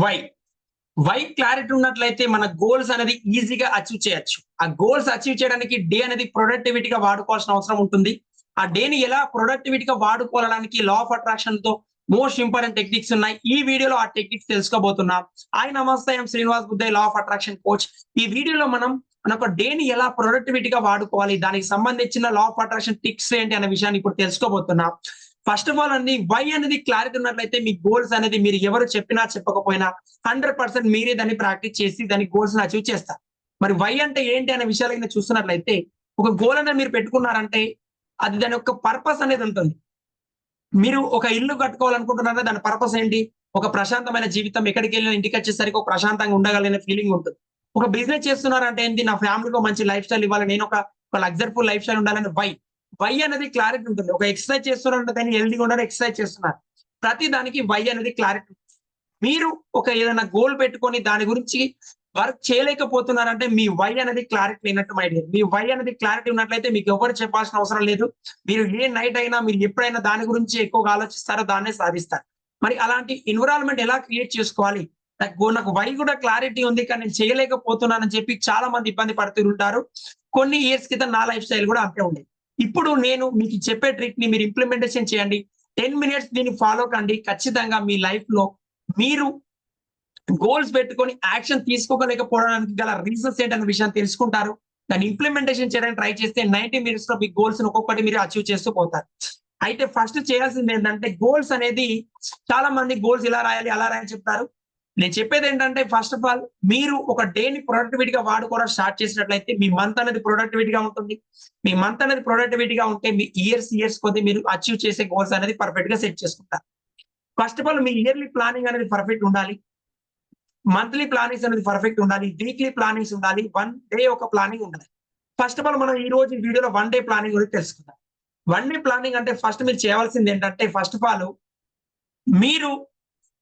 Why. Why clarity ఉన్నట్లయితే మన goals అనేది ఈజీగా అచీవ్ చేయొచ్చు. ఆ గోల్స్ అచీవ్ చేయడానికి డే అనేది ప్రొడక్టివిటీగా వాడుకోవాల్సిన అవసరం ఉంటుంది. ఆ డేని ఎలా ప్రొడక్టివిటీగా వాడుకోవడానికి లా ఆఫ్ అట్రాక్షన్‌తో మోస్ట్ ఇంపార్టెంట్ టెక్నిక్స్ ఉన్నాయి. ఈ వీడియోలో ఆ టెక్నిక్స్ తెలుసుకోబోతున్నాం. హాయ్ నమస్తే ఐ యామ్ శ్రీనివాస్ బుద్ధే లా ఆఫ్ అట్రాక్షన్ కోచ్. ఈ వీడియోలో మనం మన యొక్క డేని ఎలా ప్రొడక్టివిటీగా వాడుకోవాలి, దానికి సంబంధించిన లా ఆఫ్ అట్రాక్షన్ టిప్స్ ఏంటి అనే విషయాన్ని ఇప్పుడు తెలుసుకోబోతున్నాం. ఫస్ట్ ఆఫ్ ఆల్ అండి, వై అనేది క్లారిటీ ఉన్నట్లయితే మీ గోల్స్ అనేది మీరు ఎవరు చెప్పినా చెప్పకపోయినా 100% మీరే దాన్ని ప్రాక్టీస్ చేసి దాని గోల్స్‌ని అచీవ్ చేస్తారు. మరి వై అంటే ఏంటి అనే విషయాలు కింద చూస్తున్నట్లయితే, ఒక గోల్ అనేది మీరు పెట్టుకున్నారంటే, అది దాని యొక్క పర్పస్ అనేది ఉంటుంది. మీరు ఒక ఇల్లు కట్టుకోవాలనుకుంటున్నారా? దాని పర్పస్ ఏంటి? ఒక ప్రశాంతమైన జీవితం, ఎక్కడికెళ్ళినా ఇంటికొచ్చేసరికి ఒక ప్రశాంతంగా ఉండగలిగిన ఫీలింగ్ ఉంటుంది. ఒక బిజినెస్ చేస్తున్నారంటే ఏంటి? నా ఫ్యామిలీకి ఒక మంచి లైఫ్ స్టైల్ ఇవ్వాలి. నేను ఒక లగ్జరీఫుల్ లైఫ్ స్టైల్ ఉండాలని వై. వై అనేది క్లారిటీ ఉంటుంది. ఒక ఎక్సర్సైజ్ చేస్తున్నారంటే దాన్ని హెల్తీగా ఉండాలని ఎక్సర్సైజ్ చేస్తున్నారు. ప్రతి దానికి వై అనేది క్లారిటీ. మీరు ఒక ఏదైనా గోల్ పెట్టుకొని దాని గురించి వర్క్ చేయలేకపోతున్నారంటే మీ వై అనేది క్లారిటీ లేనట్టు మై డియర్. మీ వై అనేది క్లారిటీ ఉన్నట్లయితే మీకు ఎవరు చెప్పాల్సిన అవసరం లేదు. మీరు ఏ నైట్ అయినా మీరు ఎప్పుడైనా దాని గురించి ఎక్కువగా ఆలోచిస్తారో దాన్నే సాధిస్తారు. మరి అలాంటి ఎన్విరాన్మెంట్ ఎలా క్రియేట్ చేసుకోవాలి? నాకు వై కూడా క్లారిటీ ఉంది కానీ నేను చేయలేకపోతున్నానని చెప్పి చాలా మంది ఇబ్బంది పడుతూ ఉంటారు. కొన్ని ఇయర్స్ క్రితం నా లైఫ్ స్టైల్ కూడా అంతే ఉండేది. ఇప్పుడు నేను మీకు చెప్పే ట్రిక్‌ని మీరు ఇంప్లిమెంటేషన్ చేయండి. 10 మినిట్స్ దీన్ని ఫాలో కండి. ఖచ్చితంగా మీ లైఫ్‌లో మీరు గోల్స్ పెట్టుకొని యాక్షన్ తీసుకోలేకపోవడానికి గల రీజన్స్ ఏంటన్న విషయాన్ని తెలుసుకుంటారు. దాన్ని ఇంప్లిమెంటేషన్ చేయడానికి ట్రై చేస్తే 90 మినిట్స్‌లో మీ గోల్స్‌ని ఒక్కొక్కటి మీరు అచీవ్ చేస్తూ పోతారు. అయితే ఫస్ట్ చేయాల్సింది ఏంటంటే గోల్స్ అనేది చాలా మంది గోల్స్ ఇలా రాయాలి, అలా రాయాలి చెప్తారు. నేను చెప్పేదేంటంటే ఫస్ట్ ఆఫ్ ఆల్ మీరు ఒక డేని ప్రొడక్టివిటీగా వాడుకోవడం స్టార్ట్ చేసినట్లయితే మీ మంత్ అనేది ప్రొడక్టివిటీగా ఉంటుంది. మీ మంత్ అనేది ప్రొడక్టివిటీగా ఉంటే మీ ఇయర్స్ కొద్దీ మీరు అచీవ్ చేసే గోల్స్ అనేది పర్ఫెక్ట్‌గా సెట్ చేసుకుంటారు. First of all me yearly planning అనేది పర్ఫెక్ట్ ఉండాలి. మంత్లీ ప్లానింగ్స్ అనేది పర్ఫెక్ట్ ఉండాలి. వీక్లీ ప్లానింగ్స్ ఉండాలి. 1 డే ఒక ప్లానింగ్ ఉండాలి. ఫస్ట్ ఆఫ్ ఆల్ మనం ఈ రోజు ఈ వీడియోలో 1 డే ప్లానింగ్ గురించి తెలుసుకుందాం. 1 డే ప్లానింగ్ అంటే ఫస్ట్ మీరు చేయాల్సింది ఏంటంటే ఫస్ట్ ఆఫ్ ఆల్ మీరు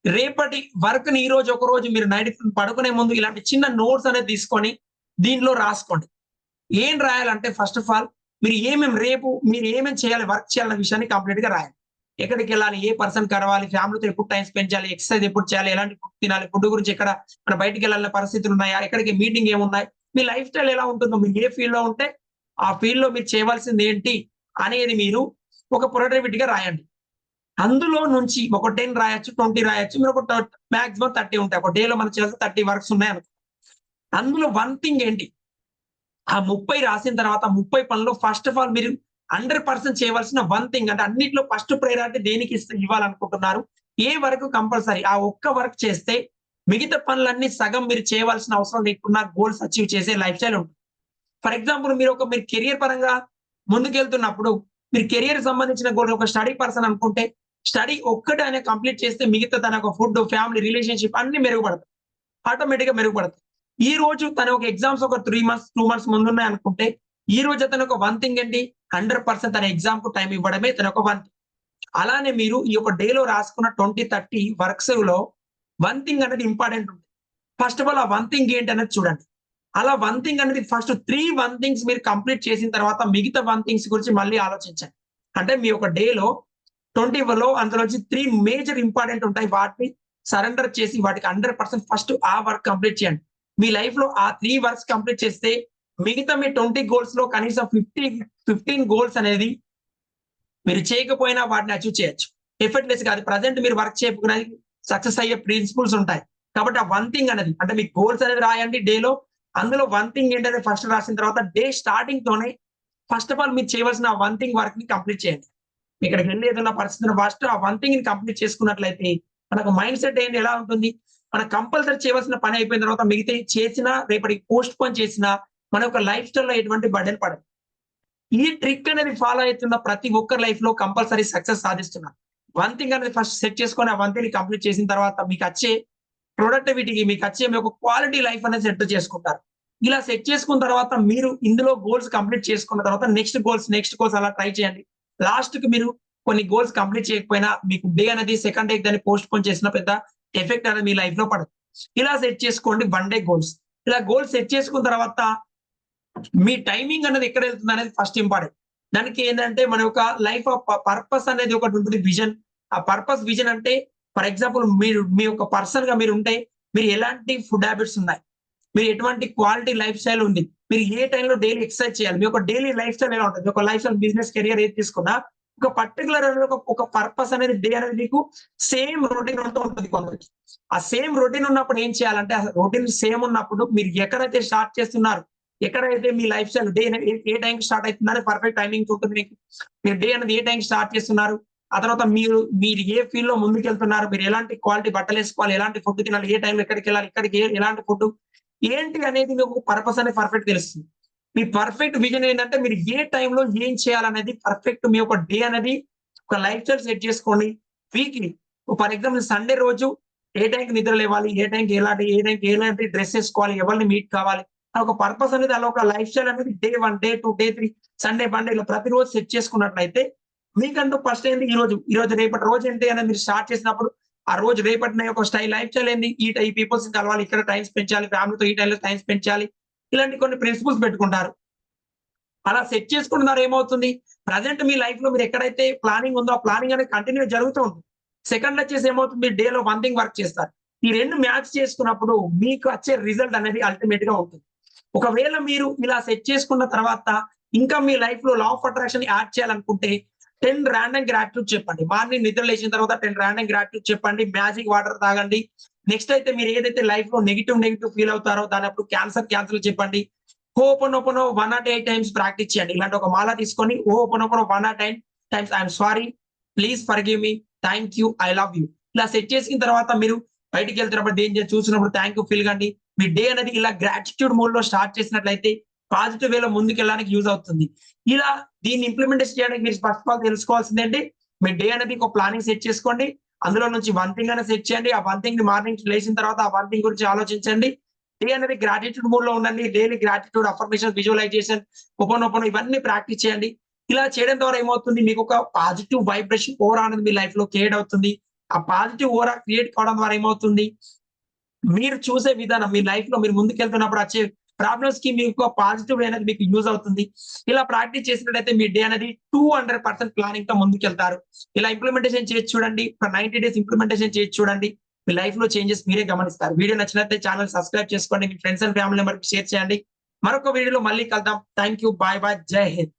రేపటి వర్క్‌ని ఈ రోజు ఒక రోజు మీరు నైట్ పడుకునే ముందు ఇలాంటి చిన్న నోట్స్ అనేది తీసుకొని దీంట్లో రాసుకోండి. ఏం రాయాలంటే ఫస్ట్ ఆఫ్ ఆల్ మీరు ఏమేమి చేయాలి, వర్క్ చేయాలన్న విషయాన్ని కంప్లీట్‌గా రాయాలి. ఎక్కడికెళ్ళాలి? ఏ పర్సన్ కలవాలి? ఫ్యామిలీతో ఎప్పుడు టైమ్ స్పెండ్ చేయాలి? ఎక్సర్‌సైజ్ ఎప్పుడు చేయాలి? ఎలాంటి ఫుడ్ తినాలి? ఫుడ్ గురించి ఎక్కడ మనం బయటికెళ్ళాల్సిన పరిస్థితులున్నాయా? ఎక్కడికి మీటింగ్ ఏమున్నాయి? మీ లైఫ్ స్టైల్ ఎలా ఉంటుందో, మీరు ఏ ఫీల్డ్‌లో ఉంటే ఆ ఫీల్డ్‌లో మీరు చేయవలసిందేంటి అనేది మీరు ఒక ప్రొడక్టివిటీగా రాయండి. అందులో నుంచి ఒక 10 రాయొచ్చు, 20 రాయొచ్చు. మీరు మాక్సిమం 30 ఉంటాయి. ఒక డేలో మనం చేయాల్సిన 30 వర్క్స్ ఉన్నాయనుకో. అందులో వన్ థింగ్ ఏంటి? ఆ 30 రాసిన తర్వాత 30 పనుల్లో ఫస్ట్ ఆఫ్ ఆల్ మీరు 100% చేయవలసిన వన్ థింగ్ అంటే అన్నిట్లో ఫస్ట్ ప్రయారిటీ దేనికి ఇవ్వాలనుకుంటున్నారు? ఏ వర్క్ కంపల్సరీ. ఆ ఒక్క వర్క్ చేస్తే మిగతా పనులన్నీ సగం మీరు చేయవలసిన అవసరం లేకుండా గోల్స్ అచీవ్ చేసే లైఫ్ స్టైల్ ఉంటుంది. ఫర్ ఎగ్జాంపుల్ మీరు కెరియర్ పరంగా ముందుకెళ్తున్నప్పుడు మీరు కెరియర్‌కి సంబంధించిన గోల్ ఒక స్టడీ పర్సన్ అనుకుంటే స్టడీ ఒక్కటి ఆయన కంప్లీట్ చేస్తే మిగతా తన ఒక ఫుడ్, ఫ్యామిలీ, రిలేషన్‌షిప్ అన్నీ మెరుగుపడతాయి. ఆటోమేటిక్‌గా మెరుగుపడతాయి. ఈ రోజు తన ఒక ఎగ్జామ్స్ ఒక 3 మంత్స్, 2 మంత్స్ ముందున్నాయనుకుంటే, ఈ రోజు అతను ఒక వన్ థింగ్ ఏంటి? 100% తన ఎగ్జామ్‌కు టైమ్ ఇవ్వడమే తన ఒక వన్ థింగ్. అలానే మీరు ఈ యొక్క డేలో రాసుకున్న 20, 30 వర్క్స్‌లో వన్ థింగ్ అనేది ఇంపార్టెంట్ ఉంటుంది. ఫస్ట్ ఆఫ్ ఆల్ ఆ వన్ థింగ్ ఏంటనేది చూడండి. అలా వన్ థింగ్ అనేది ఫస్ట్ 3 వన్ థింగ్స్ మీరు కంప్లీట్ చేసిన తర్వాత మిగతా వన్ థింగ్స్ గురించి మళ్ళీ ఆలోచించండి. అంటే మీ ఒక డేలో 20లో అందులోంచి 3 మేజర్ ఇంపార్టెంట్ ఉంటాయి. వాటిని సరెండర్ చేసి వాటికి 100% ఫస్ట్ ఆ వర్క్ కంప్లీట్ చేయండి. మీ లైఫ్‌లో ఆ 3 వర్క్స్ కంప్లీట్ చేస్తే మిగతా మీ 20 గోల్స్‌లో కనీసం 15 గోల్స్ అనేది మీరు చేయకపోయినా వాటిని అచీవ్ చేయొచ్చు. ఎఫర్ట్‌లెస్‌గా అది ప్రెజెంట్ మీరు వర్క్ చేయకపోయినా సక్సెస్ అయ్యే ప్రిన్సిపల్స్ ఉంటాయి. కాబట్టి ఆ వన్ థింగ్ అనేది అంటే మీ గోల్స్ అనేది రాయండి డేలో. అందులో వన్ థింగ్ ఏంటనేది ఫస్ట్ రాసిన తర్వాత డే స్టార్టింగ్‌తోనే ఫస్ట్ ఆఫ్ ఆల్ మీరు చేయవలసిన ఆ వన్ థింగ్ వర్క్‌ని కంప్లీట్ చేయండి. ఇక్కడికెళ్ళి ఏదైనా పరిస్థితిని ఫస్ట్ ఆ వన్ థింగ్‌ని కంప్లీట్ చేసుకున్నట్లయితే మనకు మైండ్ సెట్ ఏంటి ఎలా ఉంటుంది? మనం కంపల్సరీ చేయవలసిన పని అయిపోయిన తర్వాత మిగతాయి చేసినా రేపటికి పోస్ట్‌పోన్ చేసినా మన యొక్క లైఫ్ స్టైల్‌లో ఎటువంటి బర్డెన్ పడదు. ఈ ట్రిక్ అనేది ఫాలో అయితున్న ప్రతి ఒక్కరి లైఫ్‌లో కంపల్సరీ సక్సెస్ సాధిస్తున్నారు. వన్ థింగ్ అనేది ఫస్ట్ సెట్ చేసుకొని ఆ వన్ థింగ్‌ని కంప్లీట్ చేసిన తర్వాత మీకచ్చే ప్రొడక్టివిటీకి మీకచ్చే మీ ఒక క్వాలిటీ లైఫ్ అనేది సెట్ చేసుకుంటారు. ఇలా సెట్ చేసుకున్న తర్వాత మీరు ఇందులో గోల్స్ కంప్లీట్ చేసుకున్న తర్వాత నెక్స్ట్ గోల్స్ అలా ట్రై చేయండి. లాస్ట్‌కి మీరు కొన్ని గోల్స్ కంప్లీట్ చేయకపోయినా మీకు డే అనేది సెకండ్ డేకి దాన్ని పోస్ట్‌పోన్ చేసిన పెద్ద ఎఫెక్ట్ అనేది మీ లైఫ్‌లో పడదు. ఇలా సెట్ చేసుకోండి వన్ డే గోల్స్. ఇలా గోల్స్ సెట్ చేసుకున్న తర్వాత మీ టైమింగ్ అనేది ఎక్కడెళ్తుందనేది ఫస్ట్ ఇంపార్టెంట్. దానికి ఏందంటే మన యొక్క లైఫ్ ఆఫ్ పర్పస్ అనేది ఒకటుంటది విజన్. ఆ పర్పస్, విజన్ అంటే ఫర్ ఎగ్జాంపుల్ మీరు మీ యొక్క పర్సన్ గా మీరు ఉంటే మీరు ఎలాంటి ఫుడ్ హ్యాబిట్స్ ఉన్నాయి, మీరు ఎటువంటి క్వాలిటీ లైఫ్ స్టైల్ ఉంది, మీరు ఏ టైంలో డైలీ ఎక్సర్సైజ్ చేయాలి, మీ యొక్క డైలీ లైఫ్ స్టైల్ ఎలా ఉంటుంది, ఒక లైఫ్ స్టైల్ బిజినెస్ కెరియర్ ఏది తీసుకున్నా ఒక పర్టికులర్ ఒక పర్పస్ అనేది డే అనేది మీకు సేమ్ రొటీన్ ఉంటూ ఉంటుంది కొందరికి. ఆ సేమ్ రొటీన్ ఉన్నప్పుడు ఏం చేయాలంటే, ఆ రొటీన్ సేమ్ ఉన్నప్పుడు మీరు ఎక్కడైతే స్టార్ట్ చేస్తున్నారు, ఎక్కడైతే మీ లైఫ్ స్టైల్ డే ఏ టైంకి స్టార్ట్ అవుతుందని పర్ఫెక్ట్ టైమింగ్ ఉంటుంది మీకు. మీరు డే అనేది ఏ టైంకి స్టార్ట్ చేస్తున్నారు, ఆ తర్వాత మీరు ఏ ఫీల్డ్ లో ముందుకెళ్తున్నారు, మీరు ఎలాంటి క్వాలిటీ బట్టలు వేసుకోవాలి, ఎలాంటి ఫుడ్ తినాలి, ఏ టైంలో ఎక్కడికి వెళ్ళాలి, ఇక్కడికి ఎలాంటి ఫుడ్ ఏంటి అనేది మీకు పర్పస్ అనేది పర్ఫెక్ట్ తెలుస్తుంది. మీ పర్ఫెక్ట్ విజన్ ఏంటంటే మీరు ఏ టైంలో ఏం చేయాలనేది పర్ఫెక్ట్ మీ యొక్క డే అనేది ఒక లైఫ్ స్టైల్ సెట్ చేసుకోండి. వీక్లీ ఫర్ ఎగ్జాంపుల్ సండే రోజు ఏ టైంకి నిద్ర లేవాలి, ఏ టైంకి ఎలాంటి డ్రెస్ వేసుకోవాలి, ఎవరిని మీట్ కావాలి, ఒక పర్పస్ అనేది అలా ఒక లైఫ్ స్టైల్ అనేది day 1, day 2, day 3, Sunday, Monday ఇలా ప్రతిరోజు సెట్ చేసుకున్నట్లయితే మీకంటూ ఫస్ట్ ఏంది ఈ రోజు రేపటి రోజు ఏంటి అనేది మీరు స్టార్ట్ చేసినప్పుడు ఆ రోజు రేపటి నా యొక్క లైఫ్ స్టైల్ ఏంది, ఈ పీపుల్స్ కలవాలి, ఇక్కడ టైం స్పెండ్ చేయాలి, ఫ్యామిలీతో ఈ టైంలో టైం స్పెండ్ చేయాలి, ఇలాంటి కొన్ని ప్రిన్సిపల్స్ పెట్టుకుంటారు. అలా సెట్ చేసుకుంటున్నారు ఏమవుతుంది, ప్రజెంట్ మీ లైఫ్ లో మీరు ఎక్కడైతే ప్లానింగ్ ఉందో ఆ ప్లానింగ్ అనేది కంటిన్యూ జరుగుతూ ఉంటుంది. సెకండ్ వచ్చేసి ఏమవుతుంది, డేలో వన్ థింగ్ వర్క్ చేస్తారు. ఈ రెండు మ్యాచ్ చేసుకున్నప్పుడు మీకు వచ్చే రిజల్ట్ అనేది అల్టిమేట్ గా ఉంటుంది. ఒకవేళ మీరు ఇలా సెట్ చేసుకున్న తర్వాత ఇంకా మీ లైఫ్ లో లా ఆఫ్ అట్రాక్షన్ యాడ్ చేయాలనుకుంటే 10 ర్యాండమ్ గ్రాటిట్యూడ్ చెప్పండి. మార్నింగ్ నిద్ర లేచిన తర్వాత 10 ర్యాండమ్ గ్రాటిట్యూడ్ చెప్పండి. మ్యాజిక్ వాటర్ తాగండి. నెక్స్ట్ అయితే మీరు ఏదైతే లైఫ్ లో నెగెటివ్ ఫీల్ అవుతారో దాని అప్పుడు క్యాన్సర్ చెప్పండి. హోపోనోపోనో 108 టైమ్స్ ప్రాక్టీస్ చేయండి. ఇలాంటి ఒక మాల తీసుకొని ho'oponopono 108 times I'm sorry, please forgive me, thank you, I love you ఇలా సెట్ చేసిన తర్వాత మీరు బయటికి వెళ్తున్నప్పుడు డేంజర్ చూసినప్పుడు థ్యాంక్ యూ ఫీల్ కండి. మీ డే అనేది ఇలా గ్రాటిట్యూడ్ మోడ్ లో స్టార్ట్ చేసినట్లయితే పాజిటివ్ వేలో ముందుకెళ్ళడానికి యూజ్ అవుతుంది. ఇలా దీన్ని ఇంప్లిమెంటేషన్ చేయడానికి మీరు ఫస్ట్ ఆఫ్ ఆల్ తెలుసుకోవాల్సింది ఏంటి, మీ డే అనేది ఒక ప్లానింగ్ సెట్ చేసుకోండి. అందులో నుంచి వన్ థింగ్ అనేది సెట్ చేయండి. ఆ వన్ థింగ్ ని మార్నింగ్ లేచిన తర్వాత ఆ వన్ థింగ్ గురించి ఆలోచించండి. డే అనేది గ్రాటిట్యూడ్ మూడ్ లో ఉండండి. డైలీ గ్రాటిట్యూడ్ అఫర్మేషన్, విజువలైజేషన్, ఉపనోపన ఇవన్నీ ప్రాక్టీస్ చేయండి. ఇలా చేయడం ద్వారా ఏమవుతుంది, మీకు ఒక పాజిటివ్ వైబ్రేషన్ ఓరా అనేది మీ లైఫ్ లో క్రియేట్ అవుతుంది. ఆ పాజిటివ్ ఓరా క్రియేట్ కావడం ద్వారా ఏమవుతుంది, మీరు చూసే విధానం మీ లైఫ్ లో మీరు ముందుకెళ్తున్నప్పుడు వచ్చే ప్రాబ్లమ్స్ కి మీకు పాజిటివ్ అనేది మీకు యూజ్ అవుతుంది. ఇలా ప్రాక్టీస్ చేసినట్లయితే మీ డే అనేది 200% ప్లానింగ్ తో ముందుకెళ్తారు. ఇలా ఇంప్లిమెంటేషన్ చేసి చూడండి. ఒక 90 డేస్ ఇంప్లిమెంటేషన్ చేసి చూడండి. మీ లైఫ్ లో చేంజెస్ మీరే గమనిస్తారు. వీడియో నచ్చినట్లయితే ఛానల్ సబ్స్క్రైబ్ చేసుకోండి. మీ friends and family members share చేయండి. మరొక వీడియోలో మళ్ళీ కలుద్దాం. థ్యాంక్ యూ, బాయ్ బాయ్, జై హింద్.